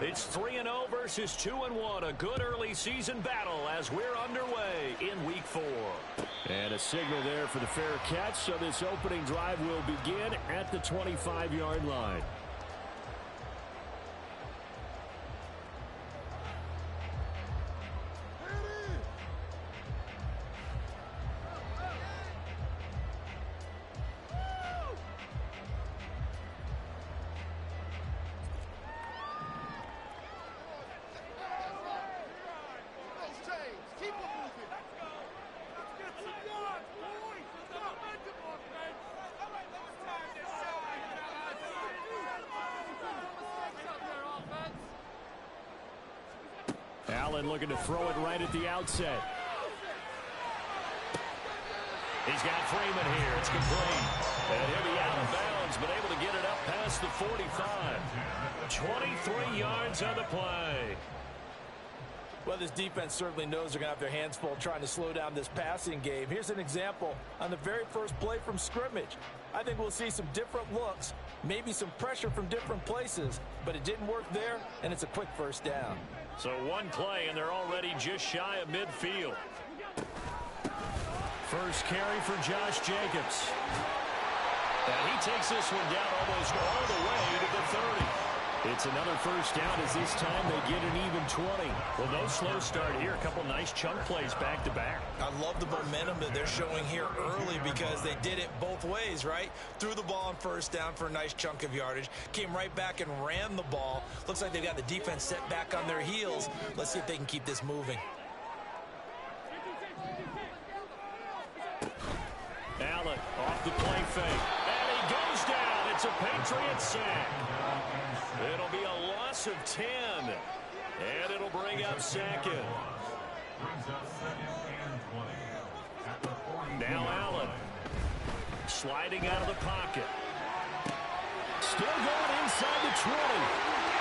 It's 3-0 versus 2-1. A good early season battle as we're underway in Week 4. And a signal there for the fair catch, so this opening drive will begin at the 25-yard line. Allen looking to throw it right at the outset. He's got Freeman here. It's complete. And he'll be out of bounds, but able to get it up past the 45. 23 yards on the play. Well, this defense certainly knows they're going to have their hands full trying to slow down this passing game. Here's an example on the very first play from scrimmage. I think we'll see some different looks, maybe some pressure from different places, but it didn't work there, and it's a quick first down. So one play, and they're already just shy of midfield. First carry for Josh Jacobs. And he takes this one down almost all the way to the 30. It's another first down as this time they get an even 20. Well, no slow start here. A couple nice chunk plays back-to-back. I love the momentum that they're showing here early because they did it both ways, right? Threw the ball on first down for a nice chunk of yardage. Came right back and ran the ball. Looks like they've got the defense set back on their heels. Let's see if they can keep this moving. Allen off the play fake. And he goes down. It's a Patriot sack. It'll be a loss of 10. And it'll bring up second. Now Allen. Sliding out of the pocket. Still going inside the 20.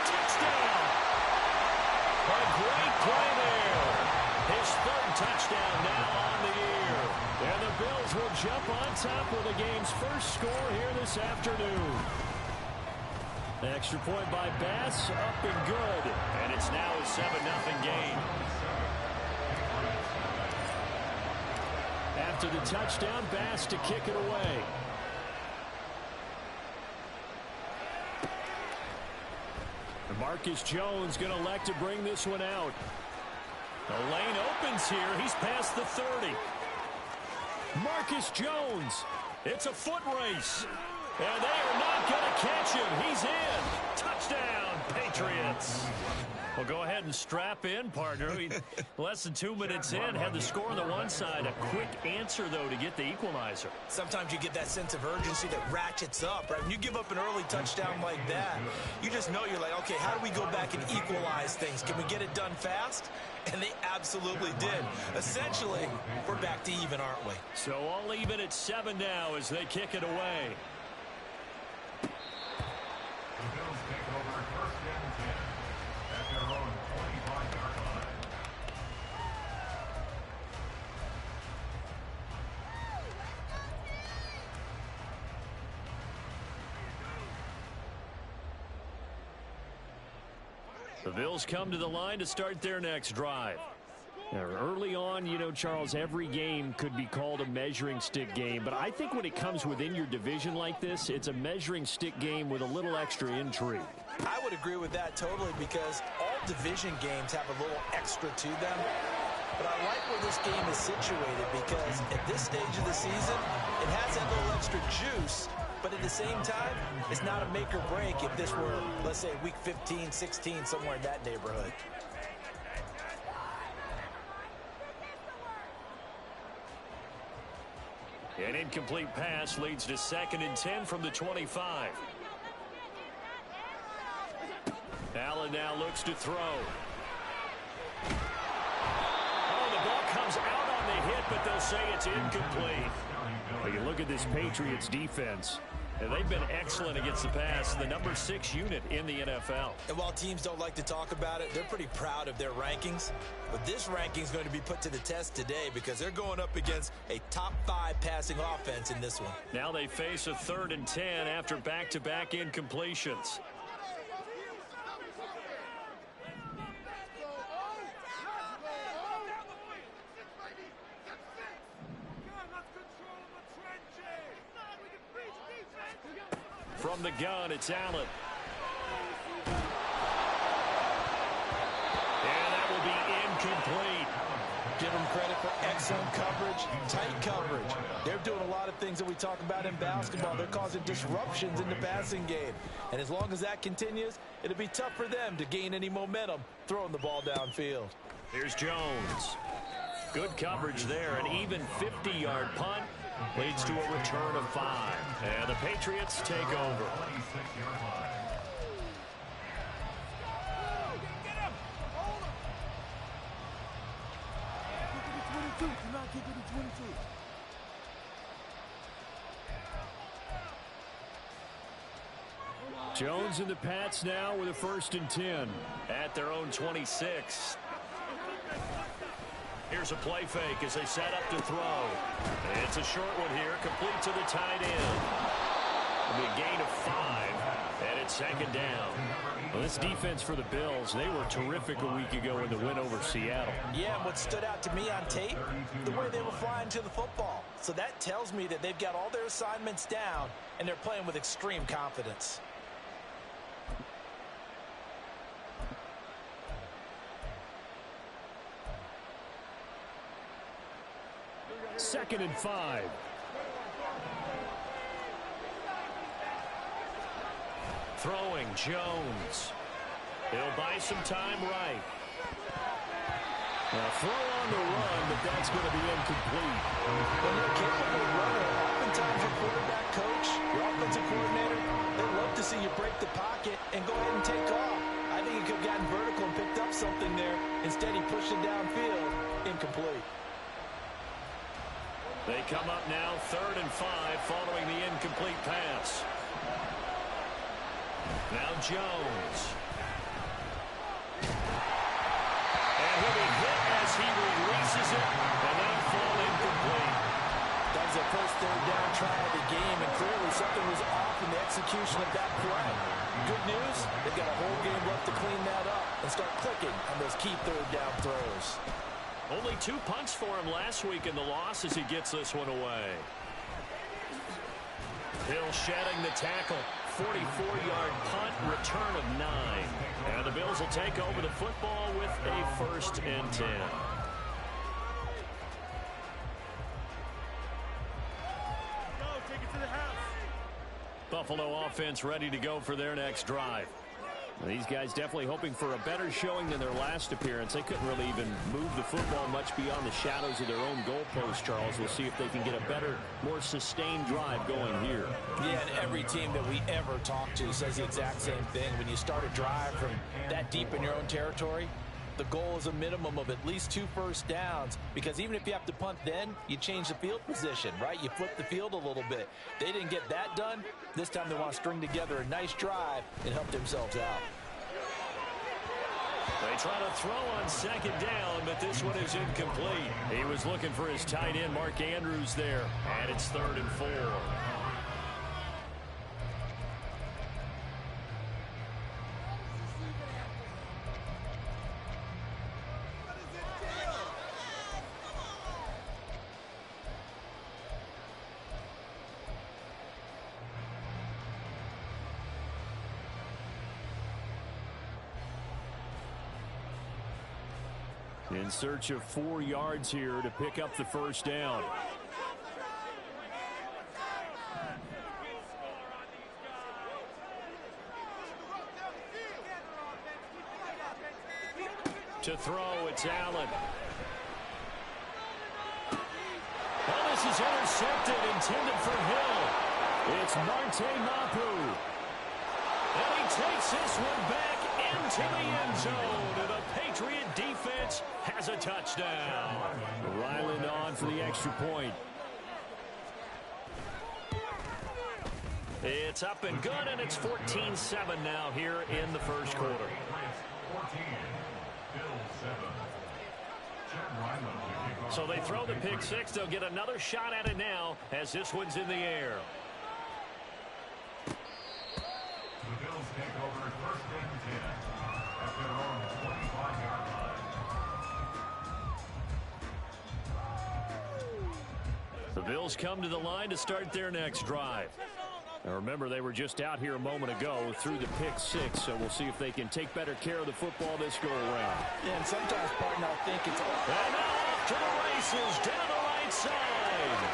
Touchdown. A great play there. His third touchdown now on the year. And the Bills will jump on top with the game's first score here this afternoon. Extra point by Bass, up and good. And it's now a 7-0 game. After the touchdown, Bass to kick it away. And Marcus Jones going to elect to bring this one out. The lane opens here. He's past the 30. Marcus Jones. It's a foot race. And they are not going to catch him. He's in. Touchdown, Patriots. Well, go ahead and strap in, partner. Less than 2 minutes in, had the score on the one side. A quick answer, though, to get the equalizer. Sometimes you get that sense of urgency that ratchets up, right? When you give up an early touchdown like that, you just know you're like, okay, how do we go back and equalize things? Can we get it done fast? And they absolutely did. Essentially, we're back to even, aren't we? So all even at 7 now as they kick it away. The Bills come to the line to start their next drive. Now, early on, you know, Charles, every game could be called a measuring stick game. But I think when it comes within your division like this, it's a measuring stick game with a little extra intrigue. I would agree with that totally because all division games have a little extra to them. But I like where this game is situated because at this stage of the season, it has that little extra juice. But at the same time, it's not a make or break if this were, let's say, week 15, 16, somewhere in that neighborhood. An incomplete pass leads to 2nd and 10 from the 25. Allen now looks to throw. Oh, the ball comes out on the hit, but they'll say it's incomplete. Well, you look at this Patriots defense. And they've been excellent against the pass, the number 6 unit in the NFL. And while teams don't like to talk about it, they're pretty proud of their rankings. But this ranking is going to be put to the test today because they're going up against a top 5 passing offense in this one. Now they face a 3rd and 10 after back-to-back incompletions. from the gun. It's Allen. And that will be incomplete. Give them credit for excellent coverage, tight coverage. They're doing a lot of things that we talk about in basketball. They're causing disruptions in the passing game. And as long as that continues, it'll be tough for them to gain any momentum throwing the ball downfield. Here's Jones. Good coverage there. An even 50-yard punt leads to a return of 5. And the Patriots take over. Jones and the Pats now with a 1st and 10 at their own 26. Here's a play fake as they set up to throw. It's a short one here, complete to the tight end. It'll be a gain of 5, and it's 2nd down. Well, this defense for the Bills, they were terrific a week ago in the win over Seattle. Yeah, and what stood out to me on tape, the way they were flying to the football. So that tells me that they've got all their assignments down, and they're playing with extreme confidence. 2nd and 5. Throwing, Jones. He'll buy some time right. A throw on the run, but that's going to be incomplete. When you're a capable runner, oftentimes your quarterback coach, your offensive coordinator, they love to see you break the pocket and go ahead and take off. I think he could have gotten vertical and picked up something there. Instead, he pushed it downfield. Incomplete. They come up now 3rd and 5 following the incomplete pass. Now Jones. And he'll be hit as he releases it, and that'll fall incomplete. That was their first 3rd down try of the game, and clearly something was off in the execution of that play. Good news, they've got a whole game left to clean that up and start clicking on those key 3rd down throws. Only 2 punts for him last week in the loss as he gets this one away. Hill shedding the tackle. 44-yard punt, return of 9. And the Bills will take over the football with a 1st and 10. Take it to the house. Buffalo offense ready to go for their next drive. These guys definitely hoping for a better showing than their last appearance. They couldn't really even move the football much beyond the shadows of their own goalpost, Charles. We'll see if they can get a better, more sustained drive going here. Yeah, and every team that we ever talk to says the exact same thing. When you start a drive from that deep in your own territory, the goal is a minimum of at least 2 first downs, because even if you have to punt then, you change the field position, right? You flip the field a little bit. They didn't get that done. This time they want to string together a nice drive and help themselves out. They try to throw on 2nd down, but this one is incomplete. He was looking for his tight end, Mark Andrews, there, and it's 3rd and 4. In search of 4 yards here to pick up the 1st down. To throw, it's Allen. Well, this is intercepted, intended for Hill. It's Marte Mapu. And he takes this one back into the end zone. And the Patriot defense has a touchdown. Ryland on for the extra point. It's up and good, and it's 14-7 now here in the 1st quarter. So they throw the pick 6. They'll get another shot at it now as this one's in the air. The Bills take over 1st and 10 at their own 25-yard line. The Bills come to the line to start their next drive. Now remember, they were just out here a moment ago through the pick six, so we'll see if they can take better care of the football this go-around. Yeah, and sometimes, partner, I think it's... And now off to the races, down the right side.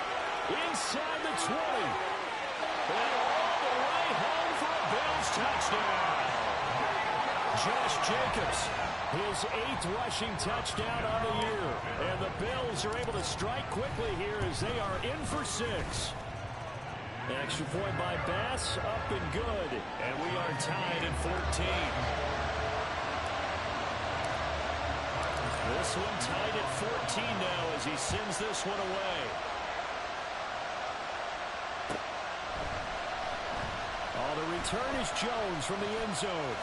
Inside the 20. And all the way home for a Bills touchdown. Josh Jacobs, his 8th rushing touchdown on the year. And the Bills are able to strike quickly here as they are in for 6. Extra point by Bass, up and good. And we are tied at 14. This one tied at 14 now as he sends this one away. The return is Jones from the end zone.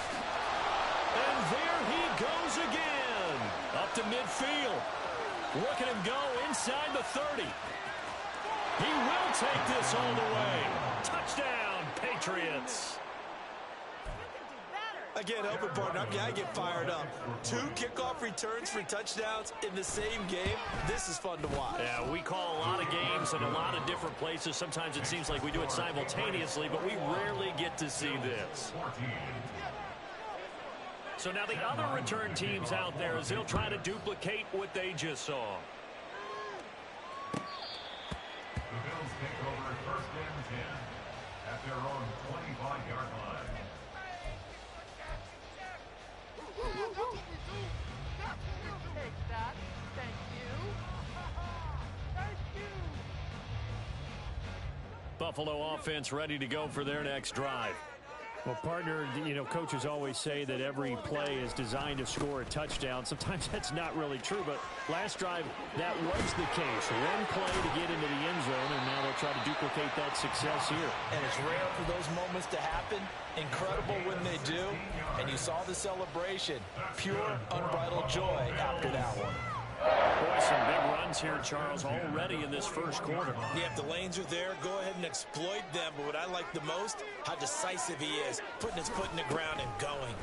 And there he goes again. Up to midfield. Look at him go inside the 30. He will take this all the way. Touchdown, Patriots. Again, open partner, I get fired up. 2 kickoff returns for touchdowns in the same game. This is fun to watch. Yeah, we call a lot of games in a lot of different places. Sometimes it seems like we do it simultaneously, but we rarely get to see this. So now the other return teams out there, as they'll try to duplicate what they just saw. The Bills take over 1st and 10 at their own 25-yard line. Buffalo offense ready to go for their next drive. Well, partner, you know, coaches always say that every play is designed to score a touchdown. Sometimes that's not really true, but last drive, that was the case. One play to get into the end zone, and now they'll try to duplicate that success here. And it's rare for those moments to happen. Incredible when they do. And you saw the celebration. Pure, unbridled joy after that one. Boy, some big runs here, Charles, already in this first quarter. Yeah, if the lanes are there, go ahead and exploit them. But what I like the most, how decisive he is, putting his foot in the ground and going.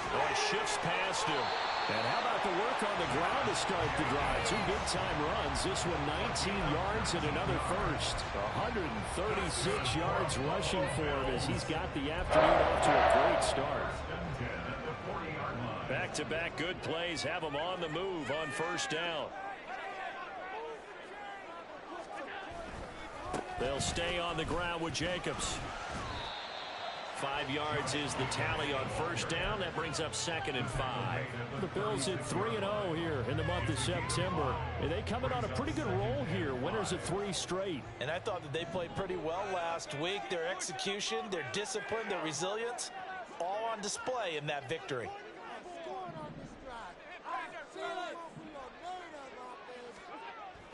Boy, shifts past him. And how about the work on the ground to start the drive? 2 big-time runs. This one 19 yards and another first. 136 yards rushing for him as he's got the afternoon off to a great start. Back-to-back good plays have them on the move on first down. They'll stay on the ground with Jacobs. 5 yards is the tally on first down. That brings up 2nd and 5. The Bills at 3-0 here in the month of September. And they coming on a pretty good roll here. Winners of 3 straight. And I thought that they played pretty well last week. Their execution, their discipline, their resilience, all on display in that victory.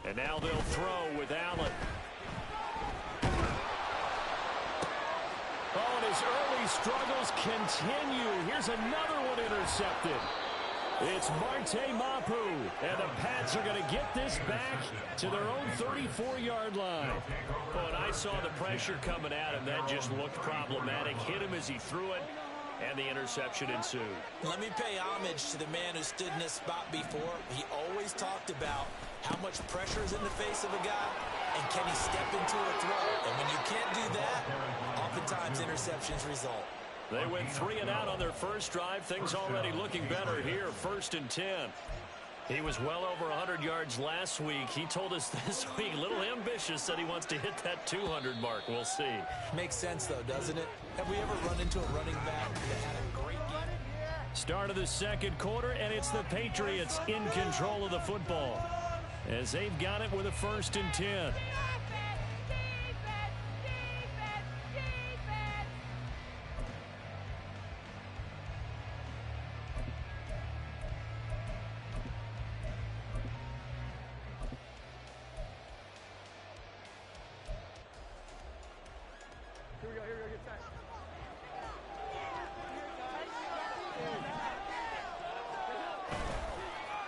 And now they'll throw with Allen. Oh, and his early struggles continue. Here's another one intercepted. It's Marte Mapu, and the Pats are going to get this back to their own 34-yard line. Well, and I saw the pressure coming at him. That just looked problematic. Hit him as he threw it, and the interception ensued. Let me pay homage to the man who stood in this spot before. He always talked about how much pressure is in the face of a guy, and can he step into a throw. And when you can't do that, oftentimes interceptions result. They went 3 and out on their first drive. Things already looking better here. 1st and 10. He was well over 100 yards last week. He told us this week, a little ambitious, said he wants to hit that 200 mark. We'll see. Makes sense, though, doesn't it? Have we ever run into a running back that had a great game? Start of the second quarter, and it's the Patriots in control of the football as they've got it with a 1st and 10.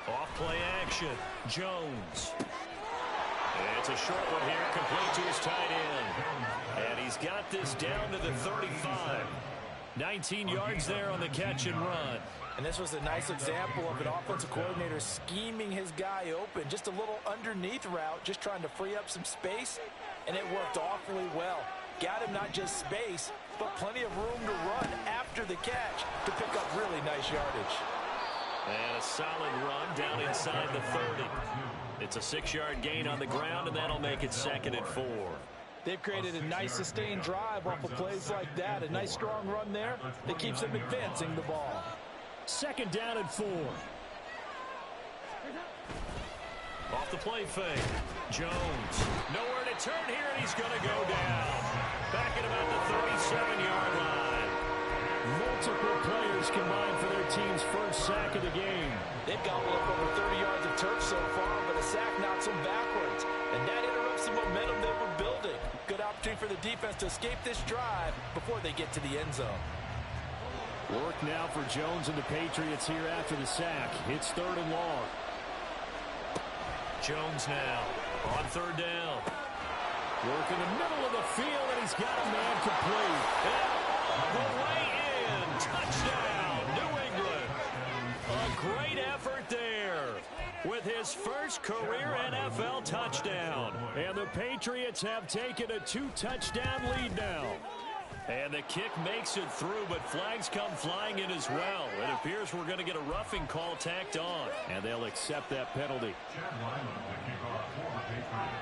Off-play action. Jones. And it's a short one here, complete to his tight end. And he's got this down to the 35. 19 yards there on the catch and run. And this was a nice example of an offensive coordinator scheming his guy open. Just a little underneath route, just trying to free up some space. and it worked awfully well. Got him not just space, but plenty of room to run after the catch to pick up really nice yardage. And a solid run down inside the 30. It's a 6-yard gain on the ground, and that'll make it 2nd and 4. They've created a nice sustained drive off of plays like that. A nice strong run there that keeps them advancing the ball. 2nd down and 4. Off the play fake. Jones. Nowhere to turn here, and he's going to go down. Back at about the 37-yard line. Multiple players combined for their team's first sack of the game. They've gobbled up over 30 yards of turf so far, but a sack knocks them backwards. And that interrupts the momentum they were building. Good opportunity for the defense to escape this drive before they get to the end zone. Work now for Jones and the Patriots here after the sack. It's 3rd and long. Jones now on 3rd down. Work in the middle of the field, and he's got a man complete. The way in. Touchdown, New England. A great effort there with his first career NFL touchdown. And the Patriots have taken a 2-touchdown lead now. And the kick makes it through, but flags come flying in as well. It appears we're going to get a roughing call tacked on. And they'll accept that penalty.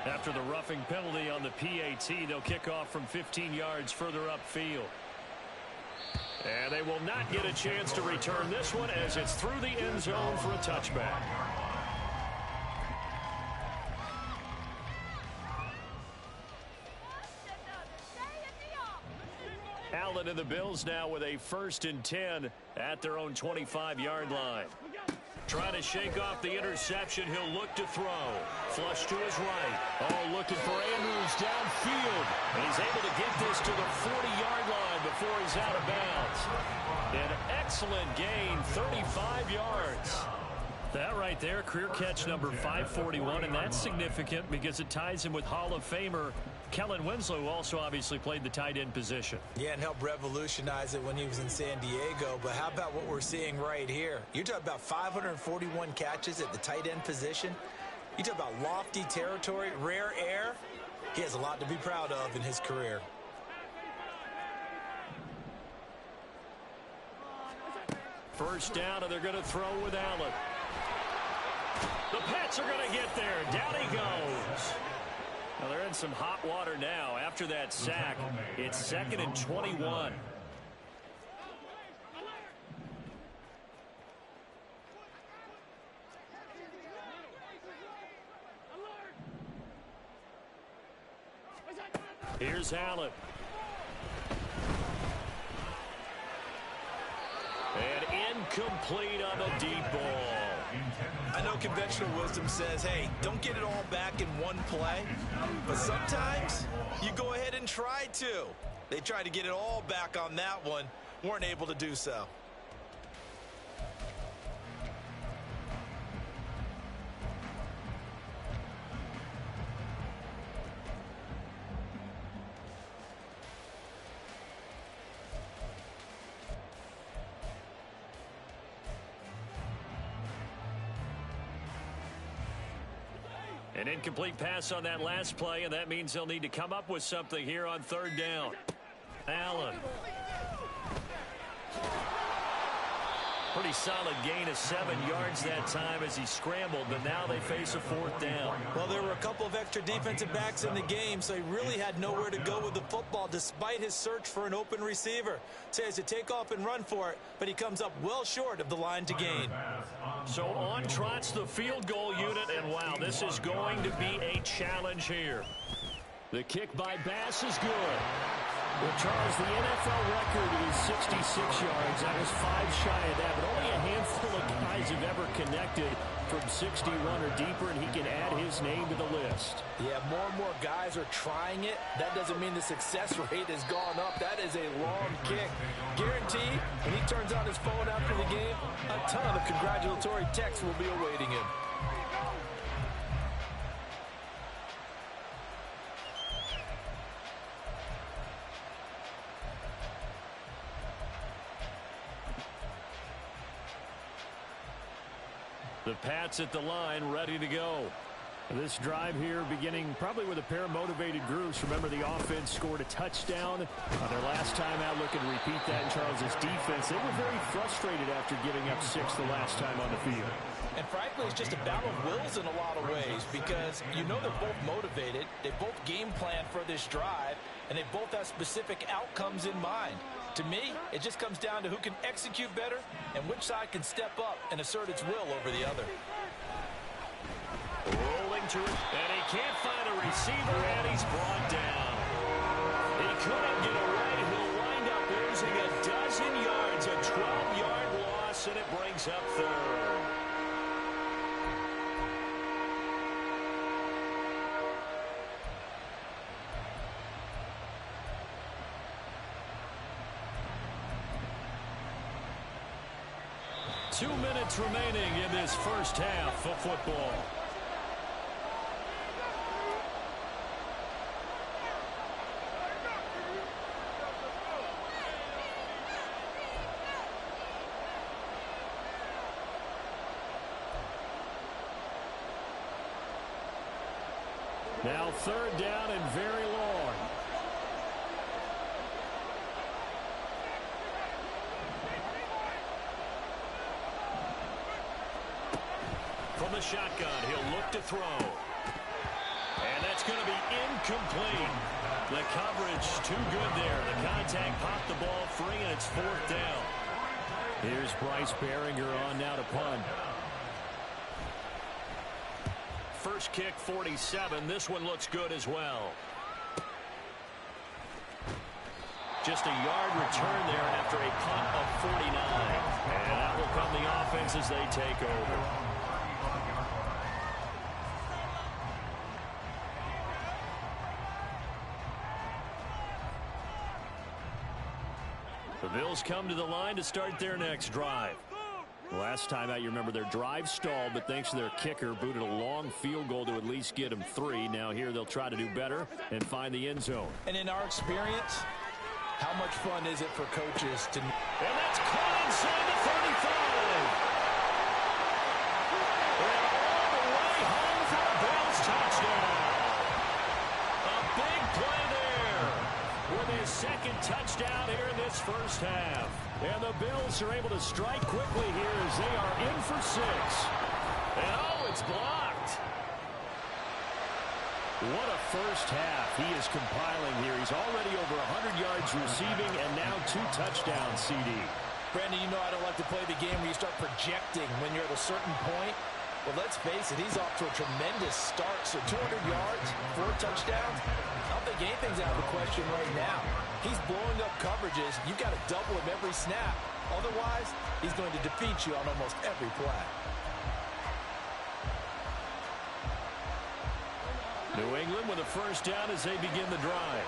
After the roughing penalty on the PAT, they'll kick off from 15 yards further upfield. And they will not get a chance to return this one as it's through the end zone for a touchback. Allen and the Bills now with a 1st and 10 at their own 25-yard line. Trying to shake off the interception. He'll look to throw. Flush to his right. Oh, looking for Andrews downfield. And he's able to get this to the 40-yard line before he's out of bounds. An excellent gain, 35 yards. That right there, career catch number 541, and that's significant because it ties him with Hall of Famer Kellen Winslow, who also obviously played the tight end position. Yeah, and helped revolutionize it when he was in San Diego. But how about what we're seeing right here? You're talking about 541 catches at the tight end position. You talk about lofty territory, rare air. He has a lot to be proud of in his career. First down, and they're going to throw with Allen. The Pats are going to get there. Down he goes. Now they're in some hot water now. After that sack, it's 2nd and 21. Here's Allen. And incomplete on the deep ball. I know conventional wisdom says, hey, don't get it all back in one play. But sometimes you go ahead and try to. They tried to get it all back on that one. Weren't able to do so. An incomplete pass on that last play, and that means they'll need to come up with something here on 3rd down. Allen. Pretty solid gain of 7 yards that time as he scrambled, but now they face a 4th down. Well, there were a couple of extra defensive backs in the game, so he really had nowhere to go with the football despite his search for an open receiver. So he has to take off and run for it, but he comes up well short of the line to gain. So on trots the field goal unit, and wow, this is going to be a challenge here. The kick by Bass is good. Well, Charles, the NFL record is 66 yards. That was 5 shy of that, but only a handful of guys have ever connected from 61 or deeper, and he can add his name to the list. Yeah, more and more guys are trying it. That doesn't mean the success rate has gone up. That is a long kick. Guaranteed, when he turns on his phone after the game, a ton of congratulatory texts will be awaiting him. The Pats at the line, ready to go. This drive here beginning probably with a pair of motivated groups. Remember, the offense scored a touchdown their last time out. Looking to repeat that in Charles's defense. They were very frustrated after giving up 6 the last time on the field. And frankly, it's just a battle of wills in a lot of ways because you know they're both motivated. They both game plan for this drive, and they both have specific outcomes in mind. To me, it just comes down to who can execute better and which side can step up and assert its will over the other. Rolling to it, and he can't find a receiver, and he's brought down. He couldn't get away. He'll wind up losing a dozen yards, a 12-yard loss, and it brings up third. Two minutes remaining in this first half of football. Now third down and very long. From the shotgun, he'll look to throw. And that's going to be incomplete. The coverage too good there. The contact popped the ball free, and it's fourth down. Here's Bryce Behringer on now to punt. First kick, 47. This one looks good as well. Just a yard return there after a punt of 49. And that will come the offense as they take over. The Bills come to the line to start their next drive. Last time out, you remember their drive stalled, but thanks to their kicker, booted a long field goal to at least get them 3. Now here they'll try to do better and find the end zone. And in our experience, how much fun is it for coaches to... And that's caught inside the 35. And all the way home for a Bills touchdown. A big play there with his second touchdown here in this first half. And the Bills are able to strike quickly here as they are in for 6. And oh, it's blocked. What a first half he is compiling here. He's already over 100 yards receiving and now 2 touchdowns, CD. Brandon, you know I don't like to play the game where you start projecting when you're at a certain point. Well, let's face it, he's off to a tremendous start. So 200 yards, 4 touchdowns. I don't think anything's out of the question right now. He's blowing up coverages. You've got to double him every snap. Otherwise, he's going to defeat you on almost every play. New England with a first down as they begin the drive.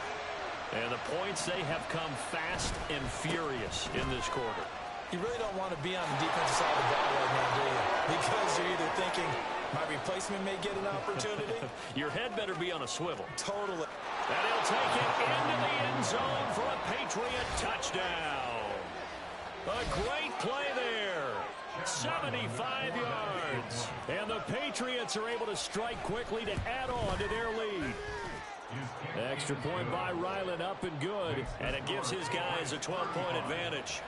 And the points, they have come fast and furious in this quarter. You really don't want to be on the defensive side of the ball right now, do you? Because you're either thinking, my replacement may get an opportunity. Your head better be on a swivel. Totally. And he'll take it into the end zone for a Patriot touchdown. A great play there. 75 yards. And the Patriots are able to strike quickly to add on to their lead. Extra point by Ryland, up and good. And it gives his guys a 12-point advantage.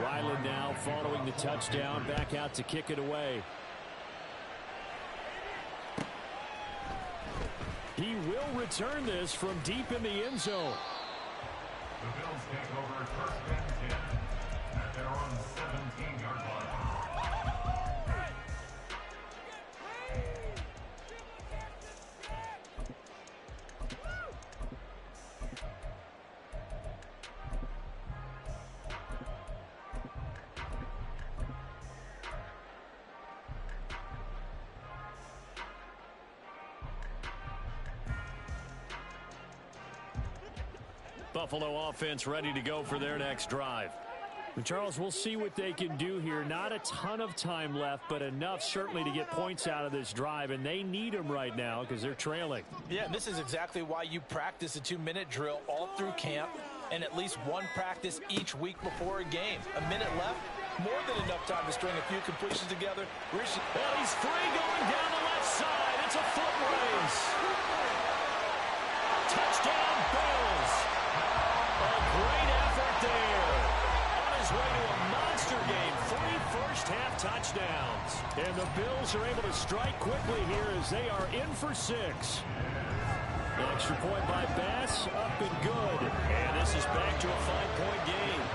Ryland now following the touchdown, back out to kick it away. He will return this from deep in the end zone. The Bills take over first and 10 at their own 17-yard line. Buffalo offense ready to go for their next drive. And Charles, we'll see what they can do here. Not a ton of time left, but enough certainly to get points out of this drive, and they need them right now because they're trailing. Yeah, and this is exactly why you practice a 2-minute drill all through camp and at least one practice each week before a game. A minute left, More than enough time to string a few completions together. Well, he's free going down the left side. It's a foot race. Touchdown, Bills. A great effort there. On his way to a monster game. 3 first-half touchdowns. And the Bills are able to strike quickly here as they are in for 6. An extra point by Bass, up and good. And this is back to a 5-point game.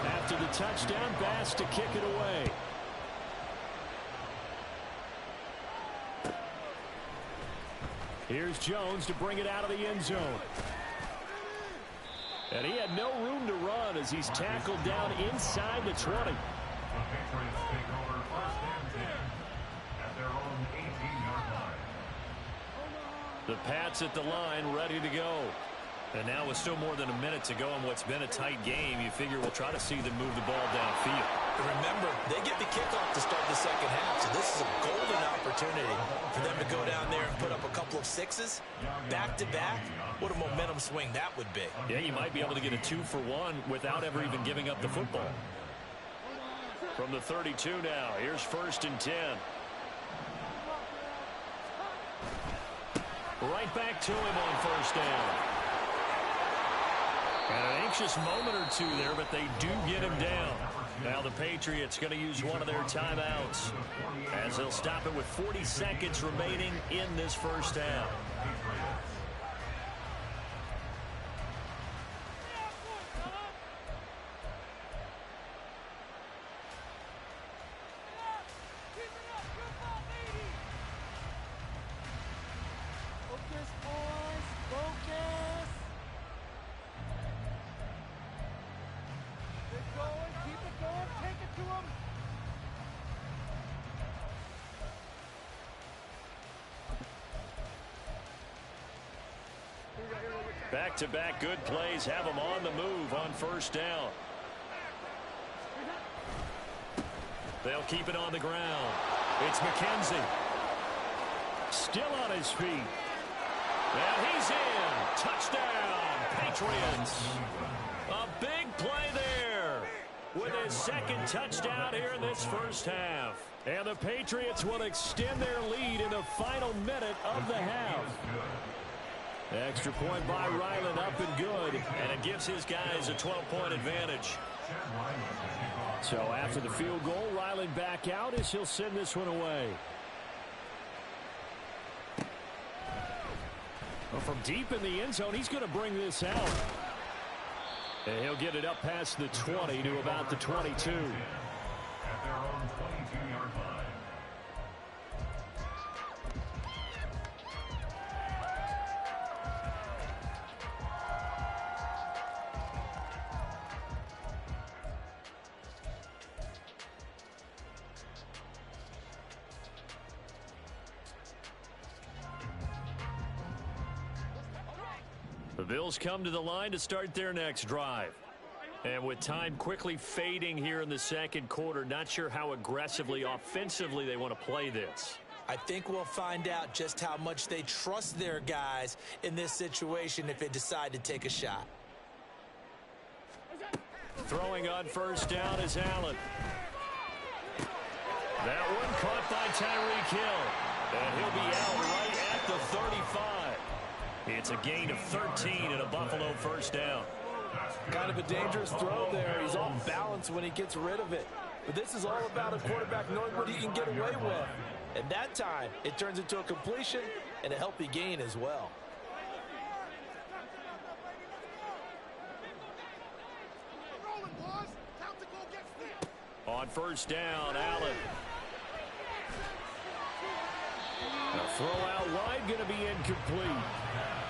After the touchdown, Bass to kick it away. Here's Jones to bring it out of the end zone. And he had no room to run as he's tackled down inside the 20. The Patriots take over first and 10 at their own 18-yard line. The Pats at the line, ready to go. And now with still more than a minute to go in what's been a tight game, you figure we'll try to see them move the ball downfield. Remember, they get the kickoff to start the second half, so this is a golden opportunity for them to go down there and put up a couple of 6s back-to-back. What a momentum swing that would be. Yeah, you might be able to get a 2-for-1 without ever even giving up the football. From the 32 now, here's first and 10. Right back to him on first down. And an anxious moment or two there, but they do get him down. Now the Patriots going to use one of their timeouts as they'll stop it with 40 seconds remaining in this first half. Back-to-back good plays have them on the move on first down. They'll keep it on the ground. It's McKenzie. Still on his feet. And he's in. Touchdown, Patriots. A big play there with his second touchdown here in this first half. And the Patriots will extend their lead in the final minute of the half. Extra point by Ryland, up and good. And it gives his guys a 12-point advantage. So after the field goal, Ryland back out as he'll send this one away. Well, from deep in the end zone, he's going to bring this out. And he'll get it up past the 20 to about the 22. At their own 22-yard line. The Bills come to the line to start their next drive. And with time quickly fading here in the second quarter, not sure how aggressively, offensively they want to play this. I think we'll find out just how much they trust their guys in this situation if they decide to take a shot. Throwing on first down is Allen. That one caught by Tyreek Hill. And he'll be out right at the 35. It's a gain of 13 and a Buffalo first down. Kind of a dangerous throw there. He's off balance when he gets rid of it. But this is all about a quarterback knowing what he can get away with. And that time, it turns into a completion and a healthy gain as well. On first down, Allen. A throw out wide, going to be incomplete.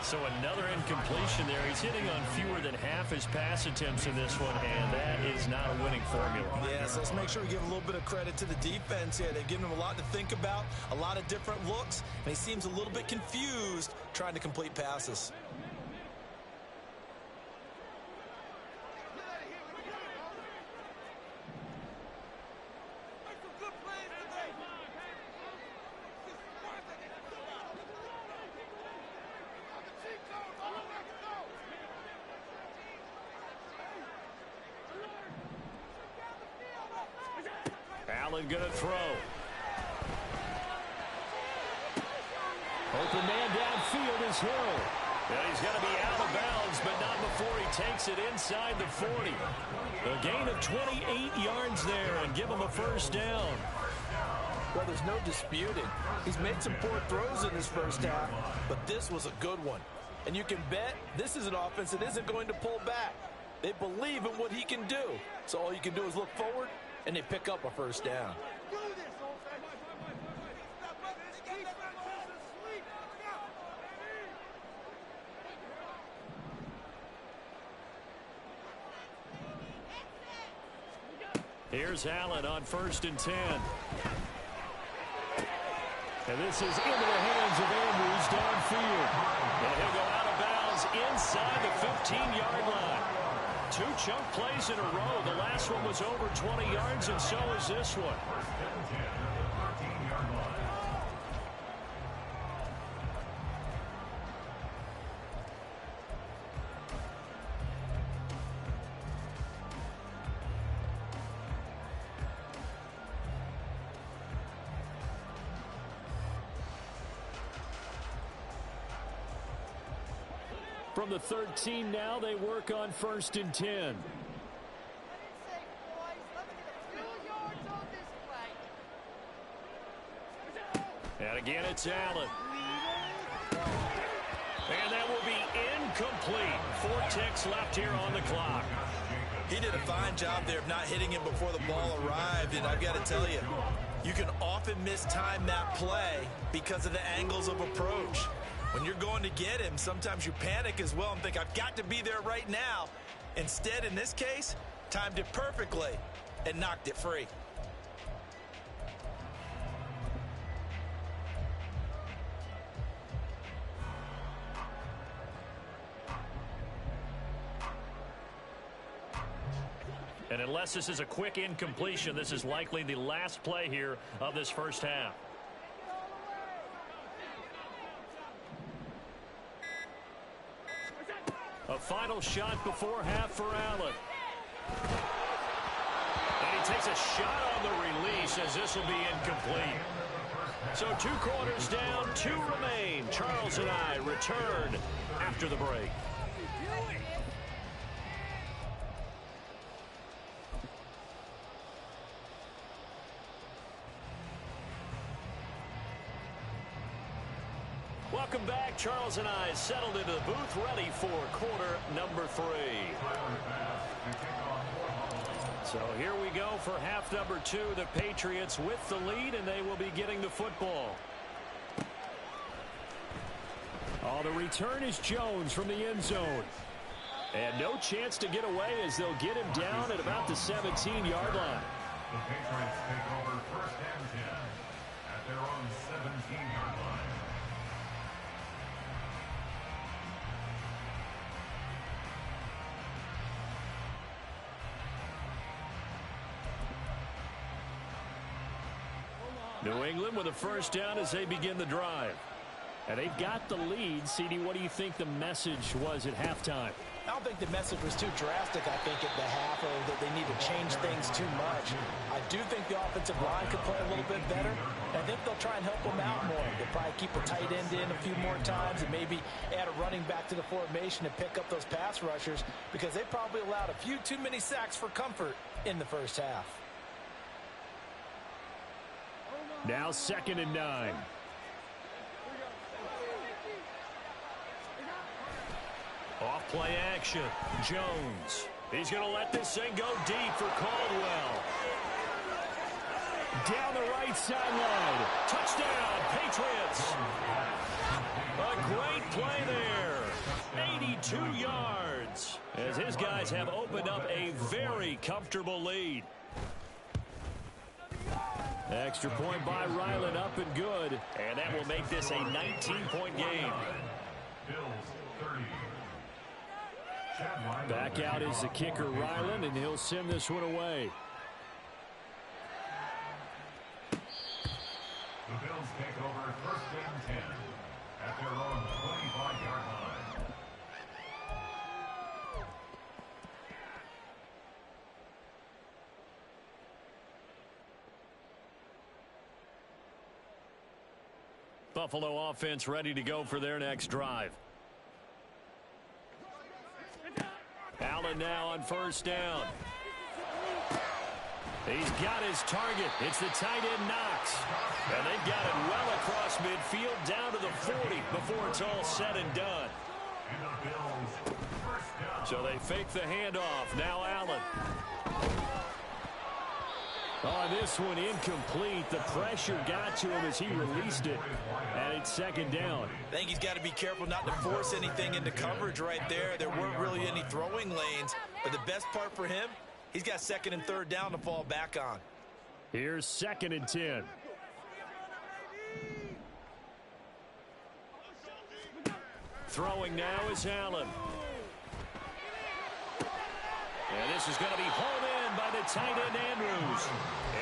So another incompletion there. He's hitting on fewer than half his pass attempts in this one, and that is not a winning formula. Yeah, so let's make sure we give a little bit of credit to the defense here. They've given him a lot to think about, a lot of different looks, and he seems a little bit confused trying to complete passes. Allen going to throw. Open man downfield is Hill. And he's going to be out of bounds, but not before he takes it inside the 40. A gain of 28 yards there and give him a first down. Well, there's no disputing. He's made some poor throws in his first half, but this was a good one. And you can bet this is an offense that isn't going to pull back. They believe in what he can do. So all you can do is look forward, and they pick up a first down. Here's Allen on 1st and 10. And this is into the hands of Andrews downfield. And he'll go out of bounds inside the 15-yard line. 2 chunk plays in a row. The last one was over 20 yards, and so is this one. From the 13 now, they work on 1st and 10. And again, it's Allen. And that will be incomplete. 4 ticks left here on the clock. He did a fine job there of not hitting him before the ball arrived, and I've got to tell you, you can often mistime that play because of the angles of approach. When you're going to get him, sometimes you panic as well and think, I've got to be there right now. Instead, in this case, timed it perfectly and knocked it free. And unless this is a quick incompletion, this is likely the last play here of this first half. A final shot before half for Allen. And he takes a shot on the release as this will be incomplete. So 2 quarters down, 2 remain. Charles and I return after the break. Welcome back. Charles and I settled into the booth, ready for quarter number 3. So here we go for half number 2. The Patriots with the lead, and they will be getting the football. Oh, the return is Jones from the end zone. And no chance to get away as they'll get him down at about the 17-yard line. The Patriots take over 1st and 10 at their own 17-yard line. New England with a first down as they begin the drive. And they've got the lead. CD, what do you think the message was at halftime? I don't think the message was too drastic, I think, at the half, or that they need to change things too much. I do think the offensive line could play a little bit better. I think they'll try and help them out more. They'll probably keep a tight end in a few more times and maybe add a running back to the formation and pick up those pass rushers, because they probably allowed a few too many sacks for comfort in the first half. Now 2nd and 9. Off play action. Jones. He's going to let this thing go deep for Caldwell. Down the right sideline. Touchdown, Patriots. A great play there. 82 yards. As his guys have opened up a very comfortable lead. Extra point by Ryland, up and good. And that will make this a 19-point game. Back out is the kicker, Ryland, and he'll send this one away. The Bills take over 1st and 10 at their own 25-yard line. Buffalo offense ready to go for their next drive. Allen now on first down. He's got his target. It's the tight end Knox. And they've got it well across midfield down to the 40 before it's all said and done. So they fake the handoff. Now Allen. On this one, incomplete. The pressure got to him as he released it. And it's second down. I think he's got to be careful not to force anything into coverage right there. There weren't really any throwing lanes. But the best part for him, he's got second and third down to fall back on. Here's second and 10. Throwing now is Allen. And this is going to be hauled in by the tight end Andrews.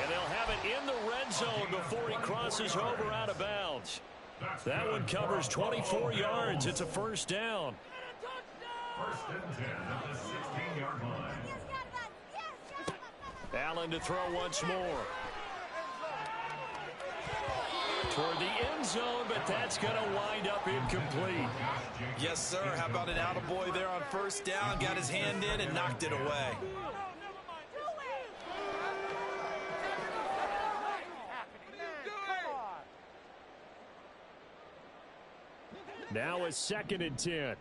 And they'll have it in the red zone before he crosses over out of bounds. That one covers 24 yards. It's a first down. First and 10 at the 16-yard line. Allen to throw once more. Toward the end zone, but that's going to wind up incomplete. Yes, sir. How about an attaboy there on first down? Got his hand in and knocked it away. Now a second and 10.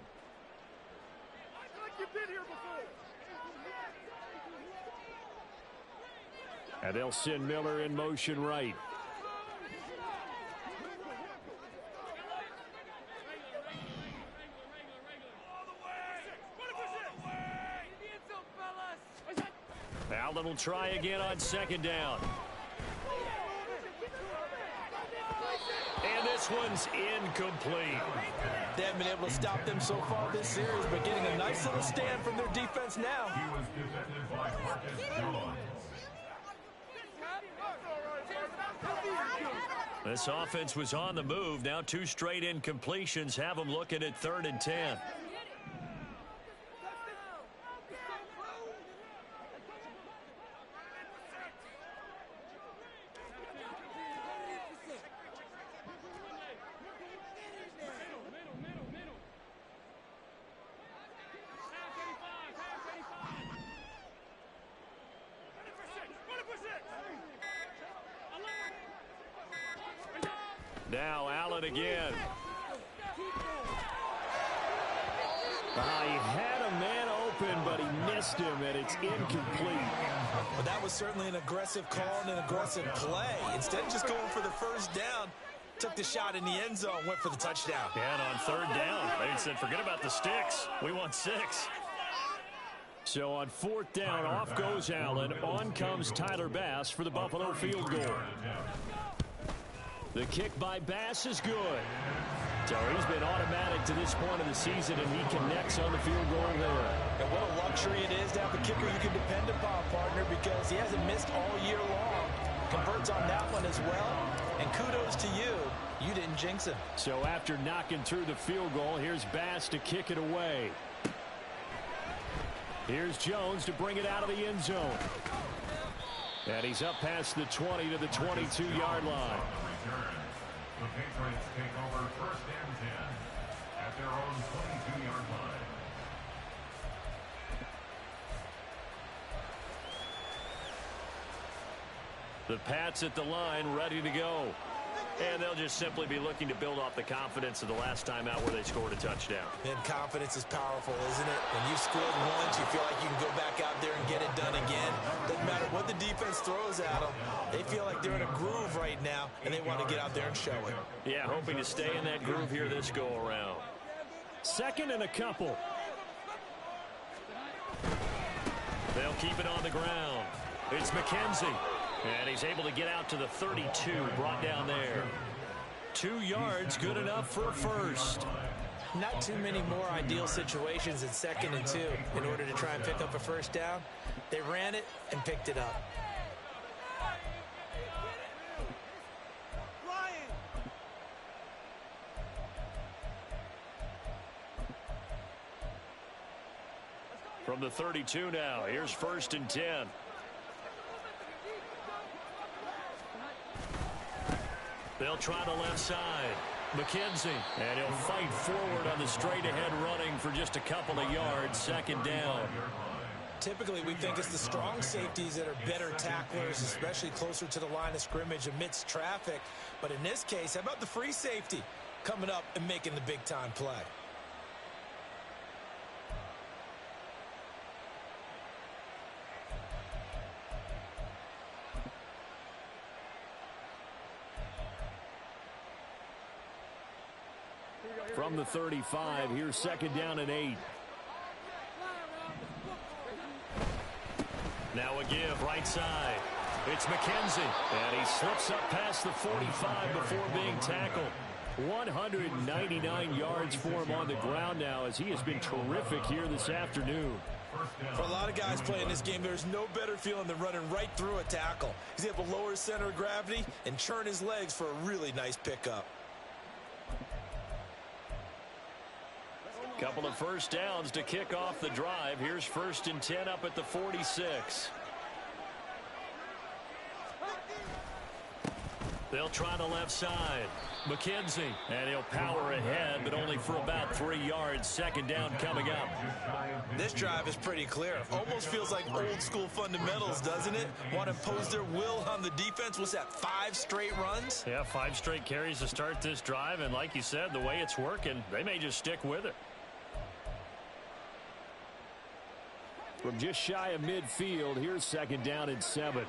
And they'll send Miller in motion right. Allen will try again on second down. And this one's incomplete. They haven't been able to stop them so far this series, but getting a nice little stand from their defense now. He was defended by Marcus Jones. This offense was on the move. Now two straight incompletions have them looking at third and 10. Now Allen again. He had a man open, but he missed him, and it's incomplete. But that was certainly an aggressive call and an aggressive play. Instead of just going for the first down, took the shot in the end zone, went for the touchdown. And on third down, they said, forget about the sticks. We want 6. So on fourth down, off goes Allen. On comes Tyler Bass for the Buffalo field goal. The kick by Bass is good. So he's been automatic to this point of the season, and he connects on the field goal there. And what a luxury it is to have a kicker you can depend upon, partner, because he hasn't missed all year long. Converts on that one as well. And kudos to you. You didn't jinx him. So after knocking through the field goal, here's Bass to kick it away. Here's Jones to bring it out of the end zone. And he's up past the 20 to the 22-yard line. The Patriots take over first and 10 at their own 22-yard line. The Pats at the line, ready to go. And they'll just simply be looking to build off the confidence of the last time out where they scored a touchdown. And confidence is powerful, isn't it? When you've scored once, you feel like you can go back out there and get it done again. Doesn't matter what the defense throws at them. They feel like they're in a groove right now, and they want to get out there and show it. Yeah, hoping to stay in that groove here this go-around. Second and a couple. They'll keep it on the ground. It's McKenzie. And he's able to get out to the 32, brought down there. 2 yards, good enough for a first. Not too many more ideal situations in second and 2 in order to try and pick up a first down. They ran it and picked it up. From the 32 now, here's first and 10. They'll try the left side. McKenzie, and he'll fight forward on the straight-ahead running for just a couple of yards. Second down. Typically, we think it's the strong safeties that are better tacklers, especially closer to the line of scrimmage amidst traffic. But in this case, how about the free safety coming up and making the big-time play? From the 35, here's second down and 8. Now a give, right side. It's McKenzie, and he slips up past the 45 before being tackled. 199 yards for him on the ground now, as he has been terrific here this afternoon. For a lot of guys playing this game, there's no better feeling than running right through a tackle. He's able to lower his center of gravity and churn his legs for a really nice pickup. Couple of first downs to kick off the drive. Here's 1st and 10 up at the 46. They'll try the left side. McKenzie, and he'll power ahead, but only for about 3 yards. Second down coming up. This drive is pretty clear. Almost feels like old school fundamentals, doesn't it? Want to impose their will on the defense. Was that 5 straight runs? Yeah, 5 straight carries to start this drive, and like you said, the way it's working, they may just stick with it. From just shy of midfield, here's second down and 7.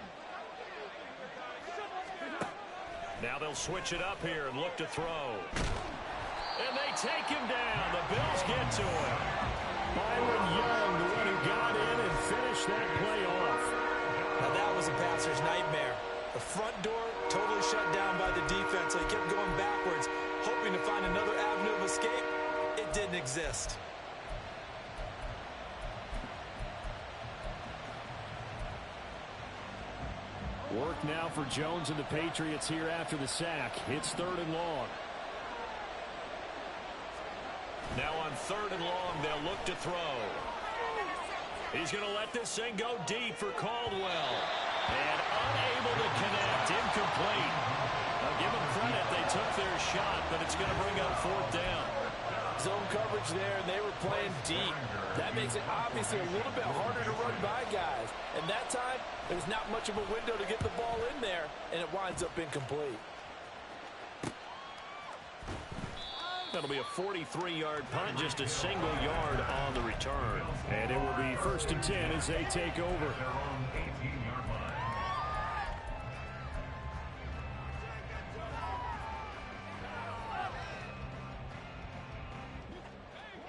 Now they'll switch it up here and look to throw. And they take him down. The Bills get to him. Byron Young, the one who got in and finished that play off. Now that was a passer's nightmare. The front door totally shut down by the defense, so he kept going backwards, hoping to find another avenue of escape. It didn't exist. Work now for Jones and the Patriots here after the sack. It's 3rd and long. Now on 3rd and long, they'll look to throw. He's going to let this thing go deep for Caldwell. And unable to connect. Incomplete. I'll give them credit. They took their shot, but it's going to bring up 4th down. Zone coverage there, and they were playing deep. That makes it obviously a little bit harder to run by guys. And that time, there's not much of a window to get the ball in there, and it winds up incomplete. That'll be a 43-yard punt, just a single yard on the return. And it will be 1st and 10 as they take over.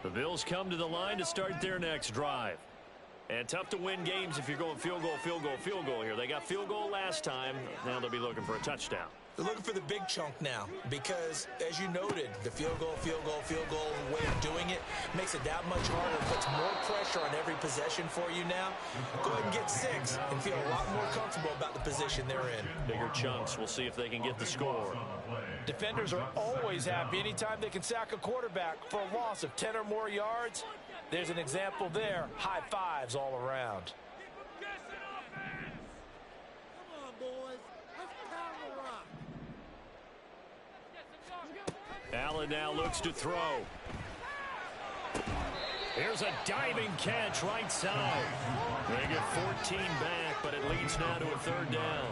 The Bills come to the line to start their next drive. And tough to win games if you're going field goal, field goal, field goal here. They got field goal last time. Now they'll be looking for a touchdown. They're looking for the big chunk now because, as you noted, the field goal way of doing it makes it that much harder, puts more pressure on every possession for you now. Go ahead and get 6 and feel a lot more comfortable about the position they're in. Bigger chunks. We'll see if they can get the score. Defenders are always happy anytime they can sack a quarterback for a loss of 10 or more yards. There's an example there. High fives all around. Allen now looks to throw. Here's a diving catch right side. They get 14 back, but it leads now to a 3rd down.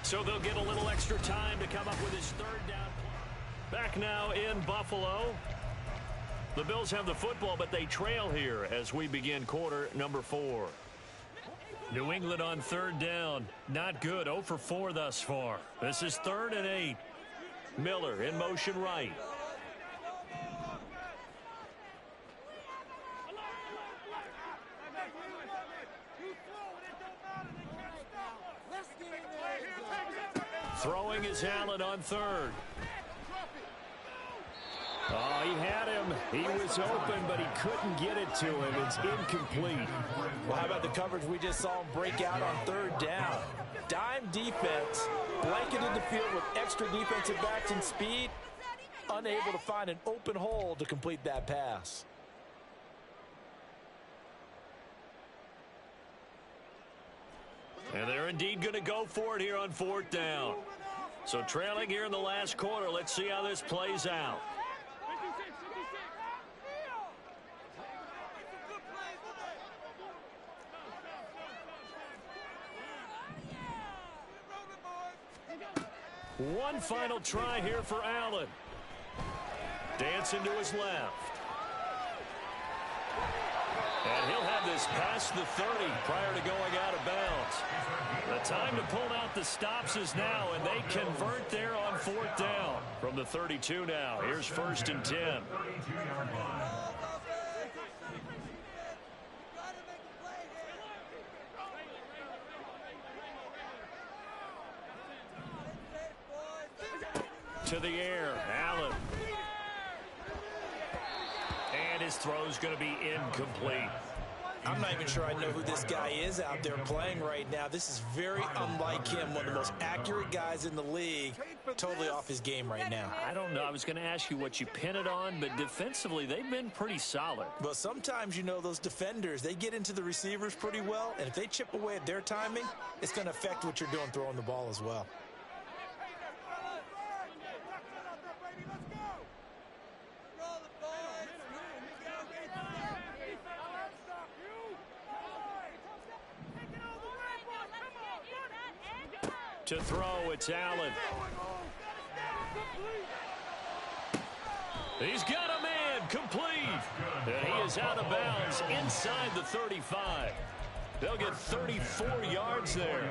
So they'll get a little extra time to come up with his 3rd down. Back now in Buffalo. The Bills have the football, but they trail here as we begin quarter number 4. New England on 3rd down. Not good. 0 for 4 thus far. This is 3rd and 8. Miller in motion right. Throwing is Allen on 3rd. Oh, he had him. He was open, but he couldn't get it to him. It's incomplete. Well, how about the coverage we just saw him break out on 3rd down? Dime defense, blanketed the field with extra defensive backs and speed, unable to find an open hole to complete that pass. And they're indeed going to go for it here on 4th down. So trailing here in the last quarter. Let's see how this plays out. One final try here for Allen. Dancing to his left. And he'll have this past the 30 prior to going out of bounds. The time to pull out the stops is now, and they convert there on 4th down. From the 32 now, here's 1st and 10. To the air, Allen. And his throw's going to be incomplete. I'm not even sure I know who this guy is out there playing right now. This is very unlike him, one of the most accurate guys in the league. Totally off his game right now. I don't know. I was going to ask you what you pin it on, but defensively, they've been pretty solid. But sometimes, you know, those defenders, they get into the receivers pretty well, and if they chip away at their timing, it's going to affect what you're doing throwing the ball as well. To throw, it's Allen. He's got a man, complete. And he is out of bounds inside the 35. They'll get 34 yards there.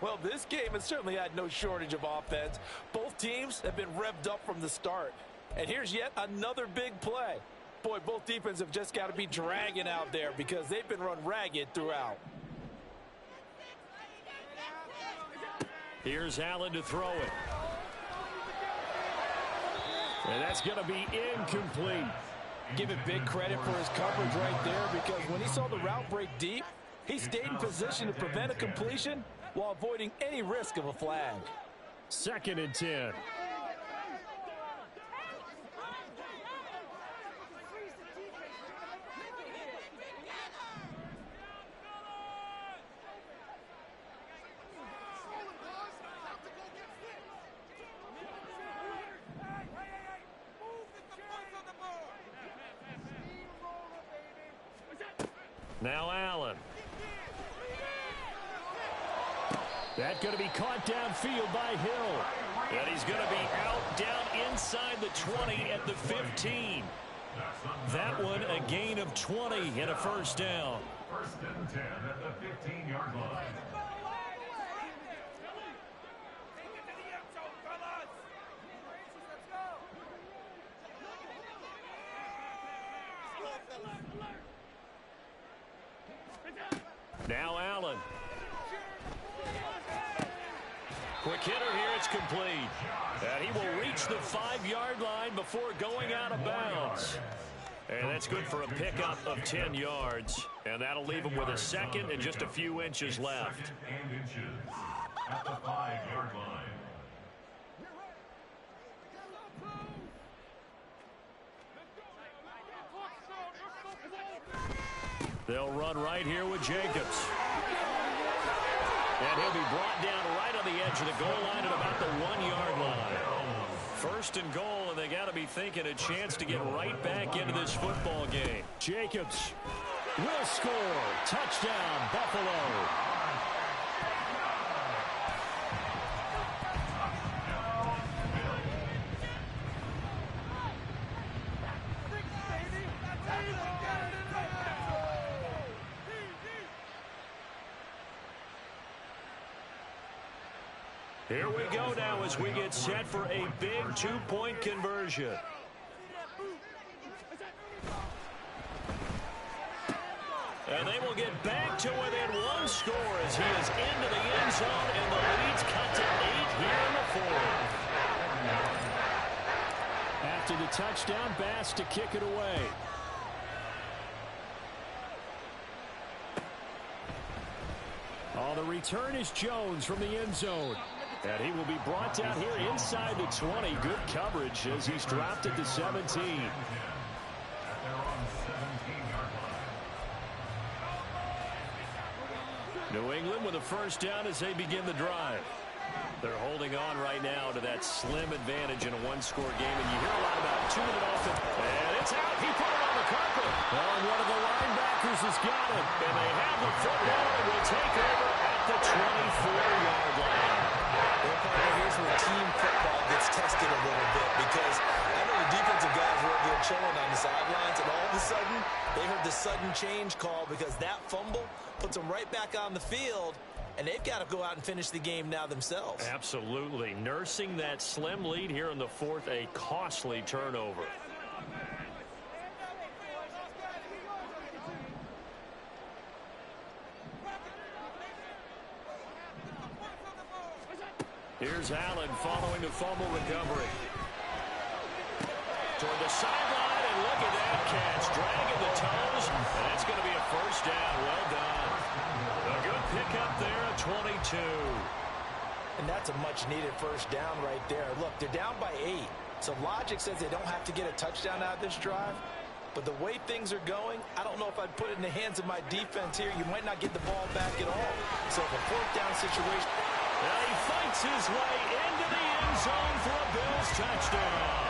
Well, this game has certainly had no shortage of offense. Both teams have been revved up from the start. And here's yet another big play. Boy, both defenses have just got to be dragging out there because they've been run ragged throughout. Here's Allen to throw it. And that's going to be incomplete. Give it big credit for his coverage right there because when he saw the route break deep, he stayed in position to prevent a completion while avoiding any risk of a flag. 2nd and 10. Now Allen. That's going to be caught downfield by Hill. And he's going to be out down inside the 20 at the 15. That one a gain of 20 and a 1st down. 1st and 10 at the 15-yard line. Now Allen. Quick hitter here, it's complete. And he will reach the 5-yard line before going out of bounds. And that's good for a pickup of 10 yards. And that'll leave him with a 2nd and just a few inches left. 2nd and inches at the 5-yard line. They'll run right here with Jacobs. And he'll be brought down right on the edge of the goal line at about the 1-yard line. 1st and goal, and they got to be thinking a chance to get right back into this football game. Jacobs will score. Touchdown, Buffalo. Here we go now as we get set for a big 2-point conversion. And they will get back to within 1 score as he is into the end zone, and the lead's cut to 8 here in the 4th. After the touchdown, Bass to kick it away. On the return is Jones from the end zone. And he will be brought down here inside the 20. Good coverage as he's dropped at the 17. New England with a first down as they begin the drive. They're holding on right now to that slim advantage in a one-score game, and you hear a lot about two-minute offense. And it's out. He put it on the carpet. Oh, and one of the linebackers has got it. And they have the football and will take over at the 24-yard line. Here's where team football gets tested a little bit, because I know the defensive guys were over there chilling on the sidelines, and all of a sudden, they heard the sudden change call because that fumble puts them right back on the field, and they've got to go out and finish the game now themselves. Absolutely. Nursing that slim lead here in the fourth, a costly turnover. Here's Allen following the fumble recovery. Toward the sideline, and look at that catch. Dragging the toes, and it's going to be a first down. Well done. A good pickup there at 22. And that's a much-needed first down right there. Look, they're down by 8. So logic says they don't have to get a touchdown out of this drive. But the way things are going, I don't know if I'd put it in the hands of my defense here. You might not get the ball back at all. So the fourth down situation. Now he fights his way into the end zone for a Bills touchdown.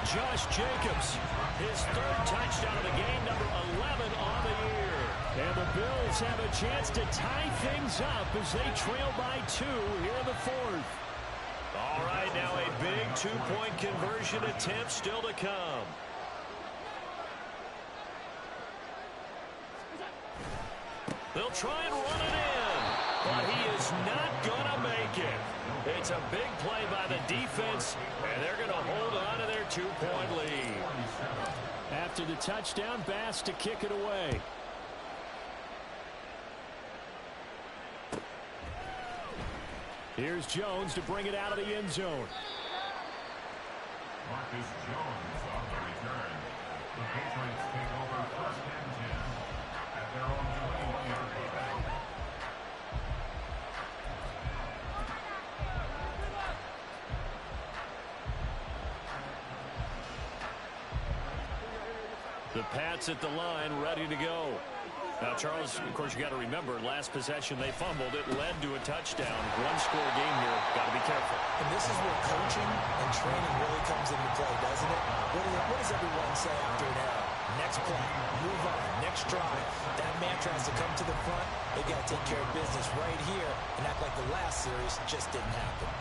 Josh Jacobs, his third touchdown of the game, number 11 on the year. And the Bills have a chance to tie things up as they trail by 2 here in the fourth. All right, now a big two-point conversion attempt still to come. They'll try and run it in, but he is not going to make it. It's a big play by the defense, and they're going to hold on to their two-point lead. After the touchdown, Bass to kick it away. Here's Jones to bring it out of the end zone. Marcus Jones on the return. The Patriots take over first and 10 at their own 21-yard line. The Pats at the line, ready to go. Now, Charles, of course, you got to remember, last possession they fumbled. It led to a touchdown. One-score game here. Got to be careful. And this is where coaching and training really comes into play, doesn't it? What does everyone say after an error? Next play, move on, next drive. That mantra has to come to the front. They've got to take care of business right here and act like the last series just didn't happen.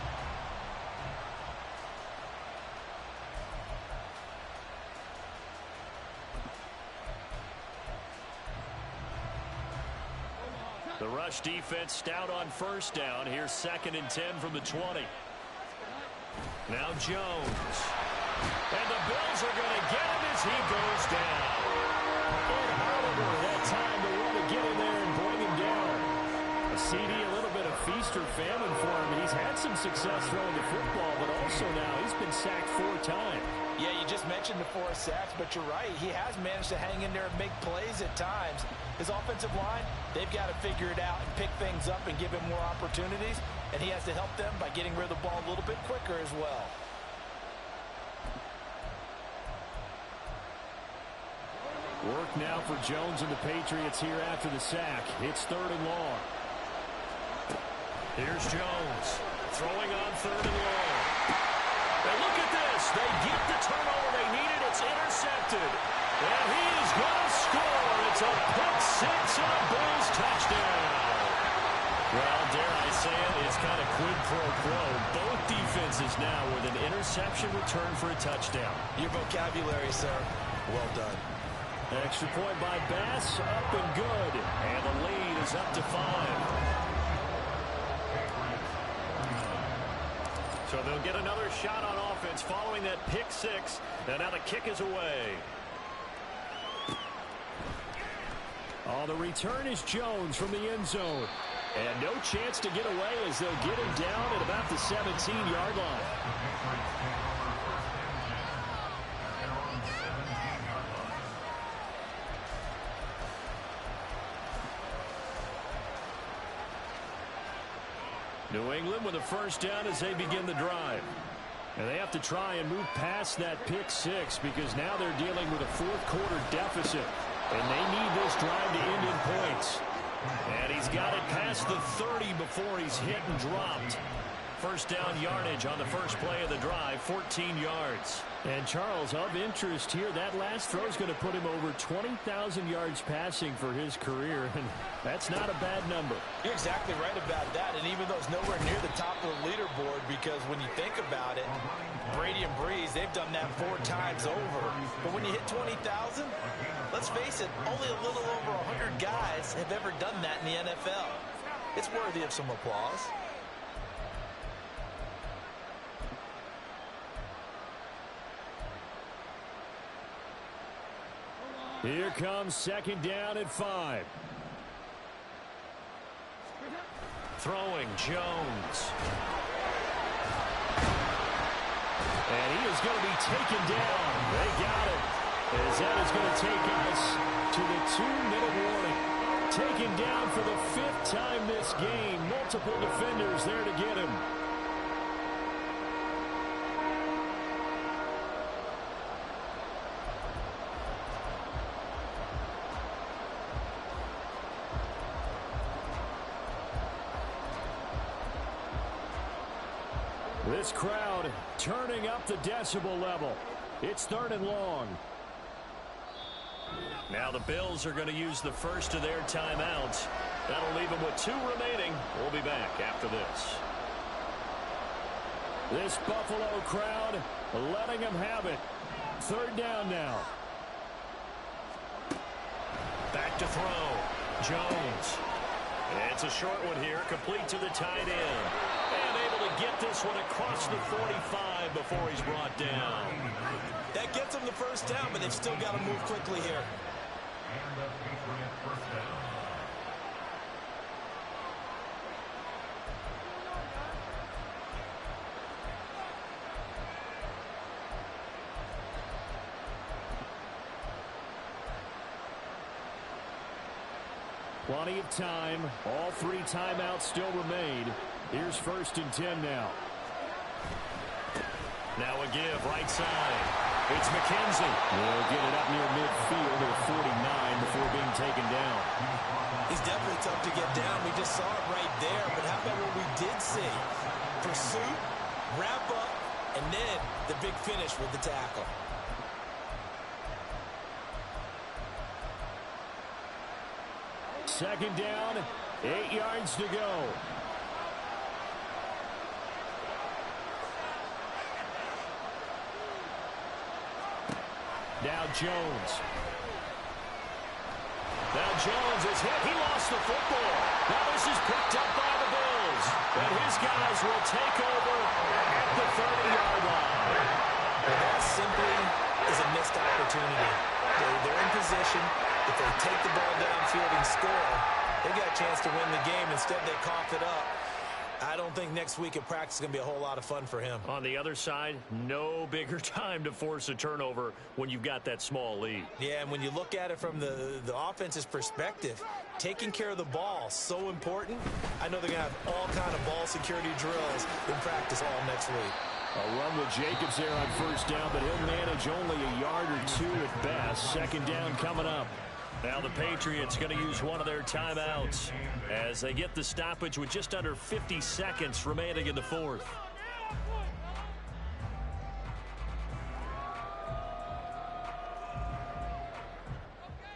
The rush defense stout on first down. Here's 2nd and 10 from the 20. Now Jones. And the Bills are going to get him as he goes down. And Oliver, that time to want to get in there and bring him down. A CD, a little bit of feast or famine for him. He's had some success throwing the football, but also now he's been sacked 4 times. Yeah, you just mentioned the 4 sacks, but you're right. He has managed to hang in there and make plays at times. His offensive line, they've got to figure it out and pick things up and give him more opportunities, and he has to help them by getting rid of the ball a little bit quicker as well. Work now for Jones and the Patriots here after the sack. It's 3rd and long. Here's Jones throwing on 3rd and long. And look at this. They get the turnover they needed. It's intercepted. And he is going to score. It's a pick-6 and a Bills touchdown. Well, dare I say it, it's kind of quid pro quo. Both defenses now with an interception return for a touchdown. Your vocabulary, sir. Well done. Extra point by Bass, up and good. And the lead is up to 5. So they'll get another shot on offense following that pick-6. And now the kick is away. Oh, the return is Jones from the end zone. And no chance to get away as they'll get him down at about the 17-yard line. New England with a first down as they begin the drive. And they have to try and move past that pick-6 because now they're dealing with a 4th quarter deficit. And they need this drive to end in points. And he's got it past the 30 before he's hit and dropped. First down yardage on the first play of the drive, 14 yards. And Charles, of interest here, that last throw is going to put him over 20,000 yards passing for his career, and that's not a bad number. You're exactly right about that, and even though it's nowhere near the top of the leaderboard, because when you think about it, Brady and Breeze, they've done that 4 times over. But when you hit 20,000, let's face it, only a little over 100 guys have ever done that in the NFL. It's worthy of some applause. Here comes second down at 5. Throwing Jones. And he is going to be taken down. They got him. As that is going to take us to the 2-minute warning. Taken down for the 5th time this game. Multiple defenders there to get him. This crowd turning up the decibel level. It's 3rd and long. Now the Bills are going to use the first of their timeouts. That'll leave them with 2 remaining. We'll be back after this. This Buffalo crowd letting them have it. 3rd down now. Back to throw. Jones. It's a short one here, complete to the tight end. And able to get this one across the 45 before he's brought down. That gets them the first down, but they've still got to move quickly here. And the Patriot first down. Plenty of time. All 3 timeouts still remain. Here's 1st and 10 now. Now a give, right side. It's McKenzie. They'll get it up near midfield at 49 before being taken down. He's definitely tough to get down. We just saw it right there. But how about what we did see? Pursuit, wrap up, and then the big finish with the tackle. Second down, 8 yards to go. Now Jones. Now Jones is hit. He lost the football. Now this is picked up by the Bills. And his guys will take over at the 30-yard line. That simply is a missed opportunity. They're in position. If they take the ball downfield and score, they got a chance to win the game. Instead, they cough it up. I don't think next week at practice is going to be a whole lot of fun for him. On the other side, no bigger time to force a turnover when you've got that small lead. Yeah, and when you look at it from the offense's perspective, taking care of the ball, so important. I know they're going to have all kind of ball security drills in practice all next week. A run with Jacobs there on 1st down, but he'll manage only a yard or 2 at best. Second down coming up. Now the Patriots going to use one of their timeouts as they get the stoppage with just under 50 seconds remaining in the 4th.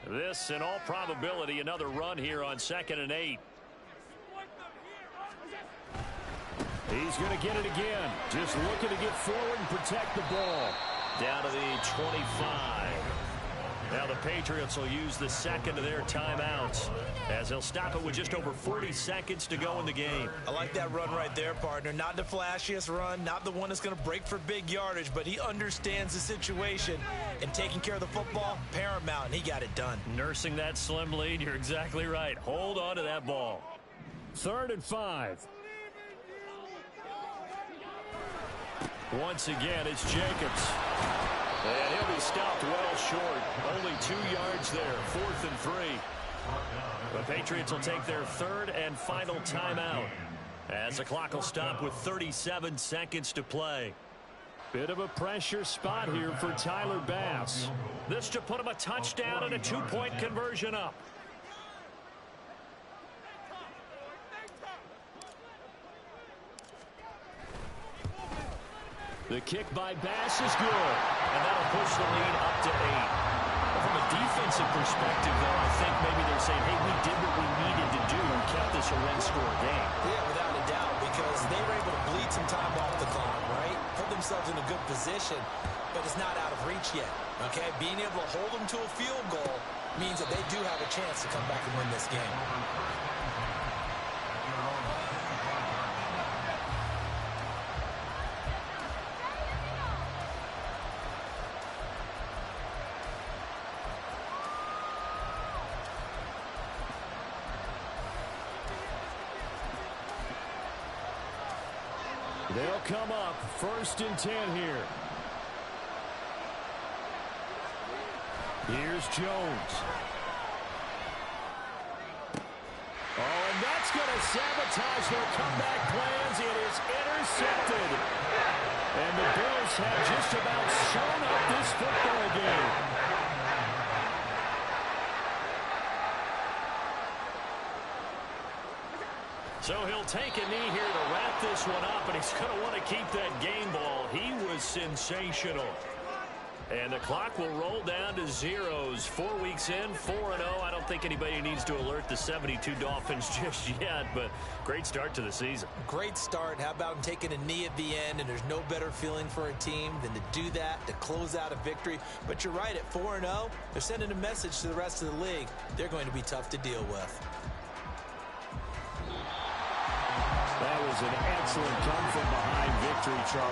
This, in all probability, another run here on 2nd and 8. He's going to get it again. Just looking to get forward and protect the ball. Down to the 25. Now the Patriots will use the second of their timeouts as they'll stop it with just over 40 seconds to go in the game. I like that run right there, partner. Not the flashiest run, not the one that's going to break for big yardage, but he understands the situation, and taking care of the football, paramount, and he got it done. Nursing that slim lead, you're exactly right. Hold on to that ball. 3rd and 5. Once again, it's Jacobs. And he'll be stopped well short. Only 2 yards there. 4th and 3. The Patriots will take their 3rd and final timeout as the clock will stop with 37 seconds to play. Bit of a pressure spot here for Tyler Bass. This to put him a touchdown and a 2-point conversion up. The kick by Bass is good, and that'll push the lead up to 8. Well, from a defensive perspective, though, I think maybe they're saying, hey, we did what we needed to do and kept this a one-score game. Yeah, without a doubt, because they were able to bleed some time off the clock, right? Put themselves in a good position, but it's not out of reach yet, okay? Being able to hold them to a field goal means that they do have a chance to come back and win this game. They'll come up 1st and 10 here. Here's Jones. Oh, and that's going to sabotage their comeback plans. It is intercepted. And the Bills have just about shown up this football game. So he'll take a knee here to wrap this one up, and he's going to want to keep that game ball. He was sensational. And the clock will roll down to zeros. 4 weeks in, 4-0. I don't think anybody needs to alert the 72 Dolphins just yet, but great start to the season. Great start. How about taking a knee at the end? And there's no better feeling for a team than to do that, to close out a victory. But you're right, at 4-0, they're sending a message to the rest of the league. They're going to be tough to deal with. That was an excellent come-from-behind victory, Charles.